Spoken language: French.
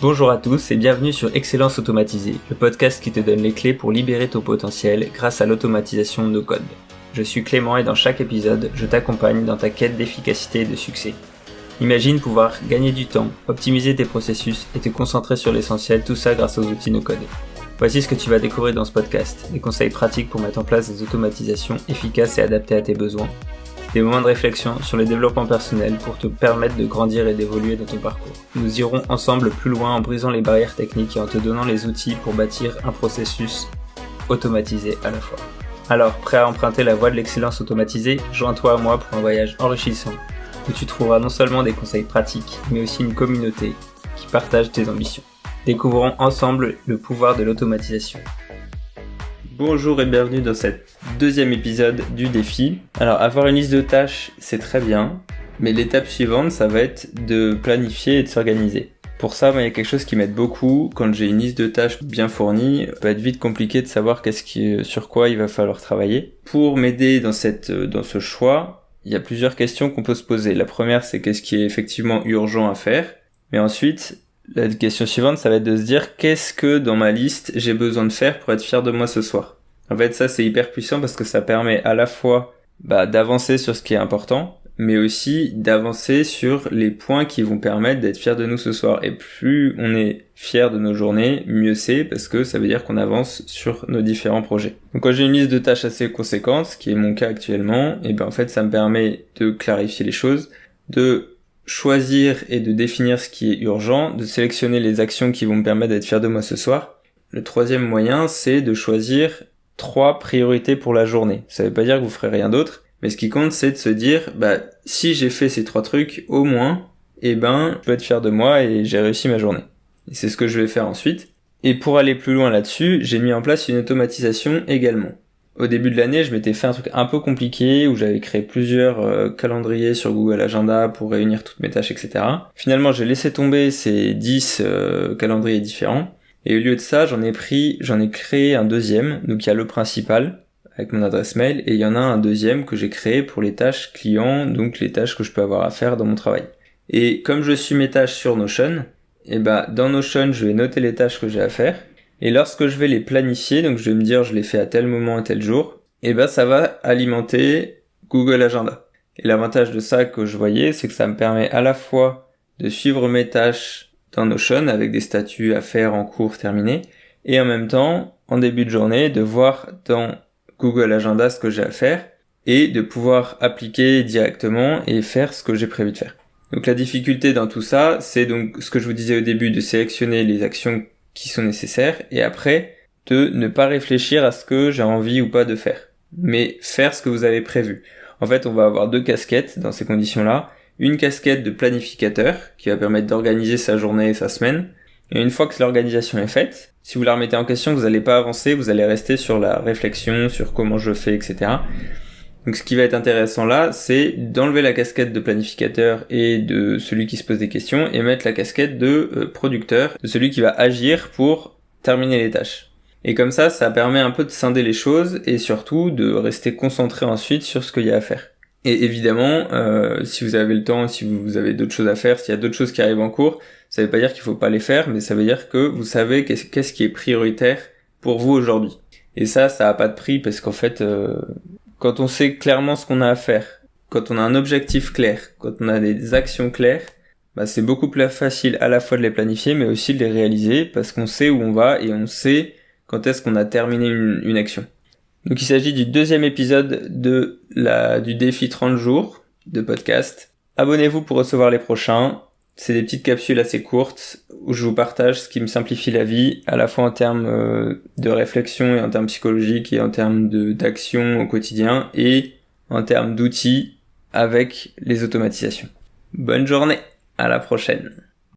Bonjour à tous et bienvenue sur Excellence Automatisée, le podcast qui te donne les clés pour libérer ton potentiel grâce à l'automatisation de nos codes. Je suis Clément et dans chaque épisode, je t'accompagne dans ta quête d'efficacité et de succès. Imagine pouvoir gagner du temps, optimiser tes processus et te concentrer sur l'essentiel, tout ça grâce aux outils no-code. Voici ce que tu vas découvrir dans ce podcast, des conseils pratiques pour mettre en place des automatisations efficaces et adaptées à tes besoins, des moments de réflexion sur le développement personnel pour te permettre de grandir et d'évoluer dans ton parcours. Nous irons ensemble plus loin en brisant les barrières techniques et en te donnant les outils pour bâtir un processus automatisé à la fois. Alors, prêt à emprunter la voie de l'excellence automatisée, joins-toi à moi pour un voyage enrichissant où tu trouveras non seulement des conseils pratiques, mais aussi une communauté qui partage tes ambitions. Découvrons ensemble le pouvoir de l'automatisation. Bonjour et bienvenue dans cet deuxième épisode du défi. Alors, avoir une liste de tâches, c'est très bien, mais l'étape suivante, ça va être de planifier et de s'organiser. Pour ça, il y a quelque chose qui m'aide beaucoup. Quand j'ai une liste de tâches bien fournie, ça peut être vite compliqué de savoir sur quoi il va falloir travailler. Pour m'aider dans ce choix, il y a plusieurs questions qu'on peut se poser. La première, c'est qu'est-ce qui est effectivement urgent à faire. Mais ensuite, la question suivante, ça va être de se dire qu'est-ce que dans ma liste j'ai besoin de faire pour être fier de moi ce soir. En fait, ça c'est hyper puissant parce que ça permet à la fois d'avancer sur ce qui est important, mais aussi d'avancer sur les points qui vont permettre d'être fier de nous ce soir. Et plus on est fier de nos journées, mieux c'est parce que ça veut dire qu'on avance sur nos différents projets. Donc quand j'ai une liste de tâches assez conséquente, ce qui est mon cas actuellement, et en fait ça me permet de clarifier les choses, de choisir et de définir ce qui est urgent, de sélectionner les actions qui vont me permettre d'être fier de moi ce soir. Le troisième moyen, c'est de choisir 3 priorités pour la journée. Ça veut pas dire que vous ferez rien d'autre, mais ce qui compte, c'est de se dire, si j'ai fait ces 3 trucs, au moins, je peux être fier de moi et j'ai réussi ma journée. Et c'est ce que je vais faire ensuite. Et pour aller plus loin là-dessus, j'ai mis en place une automatisation également. Au début de l'année, je m'étais fait un truc un peu compliqué où j'avais créé plusieurs calendriers sur Google Agenda pour réunir toutes mes tâches, etc. Finalement, j'ai laissé tomber ces 10 calendriers différents et au lieu de ça, j'en ai créé un deuxième. Donc il y a le principal avec mon adresse mail et il y en a un deuxième que j'ai créé pour les tâches clients, donc les tâches que je peux avoir à faire dans mon travail. Et comme je suis mes tâches sur Notion, dans Notion, je vais noter les tâches que j'ai à faire. Et lorsque je vais les planifier, donc je vais me dire je les fais à tel moment, à tel jour, ça va alimenter Google Agenda. Et l'avantage de ça que je voyais, c'est que ça me permet à la fois de suivre mes tâches dans Notion avec des statuts à faire en cours terminés, et en même temps, en début de journée, de voir dans Google Agenda ce que j'ai à faire, et de pouvoir appliquer directement et faire ce que j'ai prévu de faire. Donc la difficulté dans tout ça, c'est donc ce que je vous disais au début, de sélectionner les actions qui sont nécessaires et après de ne pas réfléchir à ce que j'ai envie ou pas de faire, mais faire ce que vous avez prévu. En fait, on va avoir 2 casquettes dans ces conditions-là. Une casquette de planificateur qui va permettre d'organiser sa journée et sa semaine. Et une fois que l'organisation est faite, si vous la remettez en question, vous n'allez pas avancer, vous allez rester sur la réflexion, sur comment je fais, etc. Donc ce qui va être intéressant là, c'est d'enlever la casquette de planificateur et de celui qui se pose des questions et mettre la casquette de producteur, de celui qui va agir pour terminer les tâches. Et comme ça permet un peu de scinder les choses et surtout de rester concentré ensuite sur ce qu'il y a à faire. Et évidemment, si vous avez le temps, si vous avez d'autres choses à faire, s'il y a d'autres choses qui arrivent en cours, ça veut pas dire qu'il faut pas les faire, mais ça veut dire que vous savez qu'est-ce qui est prioritaire pour vous aujourd'hui. Et ça a pas de prix parce qu'en fait, quand on sait clairement ce qu'on a à faire, quand on a un objectif clair, quand on a des actions claires, c'est beaucoup plus facile à la fois de les planifier, mais aussi de les réaliser parce qu'on sait où on va et on sait quand est-ce qu'on a terminé une action. Donc il s'agit du deuxième épisode du défi 30 jours de podcast. Abonnez-vous pour recevoir les prochains. C'est des petites capsules assez courtes où je vous partage ce qui me simplifie la vie, à la fois en termes de réflexion et en termes psychologiques et en termes d'action au quotidien et en termes d'outils avec les automatisations. Bonne journée, à la prochaine.